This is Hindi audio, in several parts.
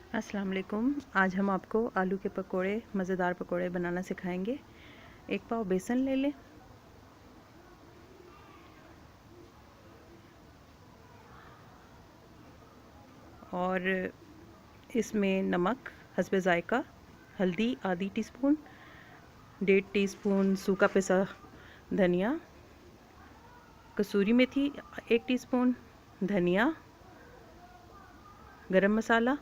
अस्सलाम वालेकुम। आज हम आपको आलू के पकोड़े, मज़ेदार पकोड़े बनाना सिखाएंगे। एक पाव बेसन ले लें और इसमें नमक हस्बे ज़ायका, हल्दी आधी टीस्पून, 1.5 टीस्पून सूखा पिसा धनिया, कसूरी मेथी 1 टीस्पून, धनिया, गरम मसाला,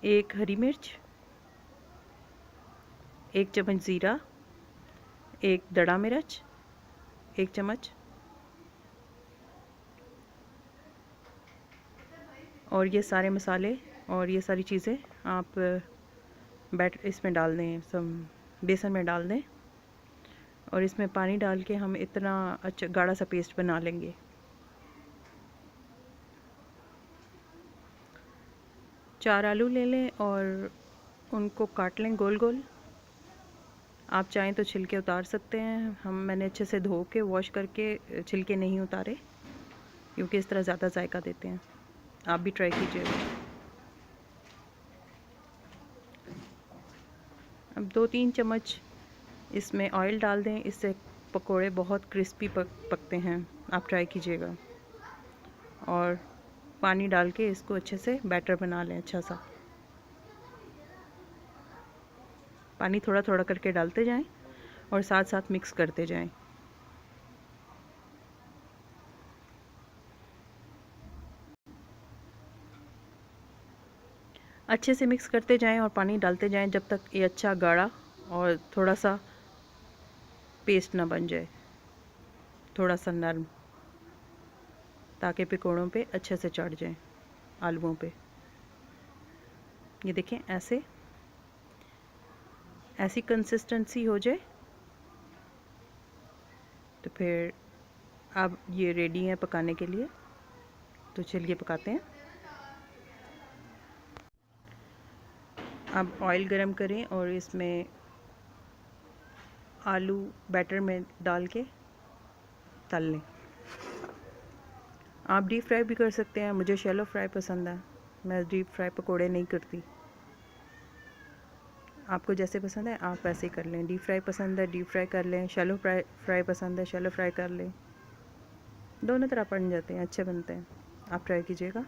1 हरी मिर्च, 1 चम्मच ज़ीरा, 1 दड़ा मिर्च, 1 चम्मच, और ये सारे मसाले और ये सारी चीज़ें आप इसमें डाल दें, सब बेसन में डाल दें और इसमें पानी डाल के हम इतना अच्छा गाढ़ा सा पेस्ट बना लेंगे। चार आलू ले लें और उनको काट लें गोल गोल। आप चाहें तो छिलके उतार सकते हैं। मैंने अच्छे से धो के वॉश करके छिलके नहीं उतारे, क्योंकि इस तरह ज़्यादा जायका देते हैं। आप भी ट्राई कीजिएगा। अब 2-3 चम्मच इसमें ऑयल डाल दें, इससे पकोड़े बहुत क्रिस्पी पकते हैं। आप ट्राई कीजिएगा। और पानी डाल के इसको अच्छे से बैटर बना लें। अच्छा सा पानी थोड़ा थोड़ा करके डालते जाएं और साथ साथ मिक्स करते जाएं। अच्छे से मिक्स करते जाएं और पानी डालते जाएं जब तक ये अच्छा गाढ़ा और थोड़ा सा पेस्ट ना बन जाए, थोड़ा सा नरम, ताकि पकोड़ों पे अच्छे से चढ़ जाए, आलूओं पे। ये देखें, ऐसी कंसिस्टेंसी हो जाए तो फिर अब ये रेडी है पकाने के लिए। तो चलिए पकाते हैं। अब ऑयल गरम करें और इसमें आलू बैटर में डाल के तल लें। आप डीप फ्राई भी कर सकते हैं। मुझे शैलो फ्राई पसंद है, मैं डीप फ्राई पकोड़े नहीं करती। आपको जैसे पसंद है आप वैसे ही कर लें। डीप फ्राई पसंद है डीप फ्राई कर लें, शैलो फ्राई पसंद है शैलो फ्राई कर लें। दोनों तरह बन जाते हैं, अच्छे बनते हैं। आप ट्राई कीजिएगा।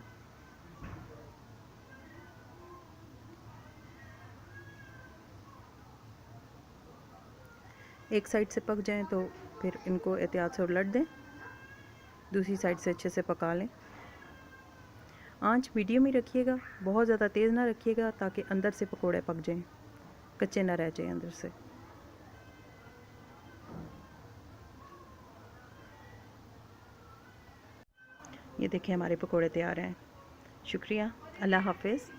एक साइड से पक जाएं तो फिर इनको एहतियात से उलट दें, दूसरी साइड से अच्छे से पका लें। आंच मीडियम ही रखिएगा, बहुत ज़्यादा तेज़ ना रखिएगा, ताकि अंदर से पकोड़े पक जाएं, कच्चे ना रह जाएं अंदर से। ये देखें, हमारे पकोड़े तैयार हैं। शुक्रिया। अल्लाह हाफ़िज़।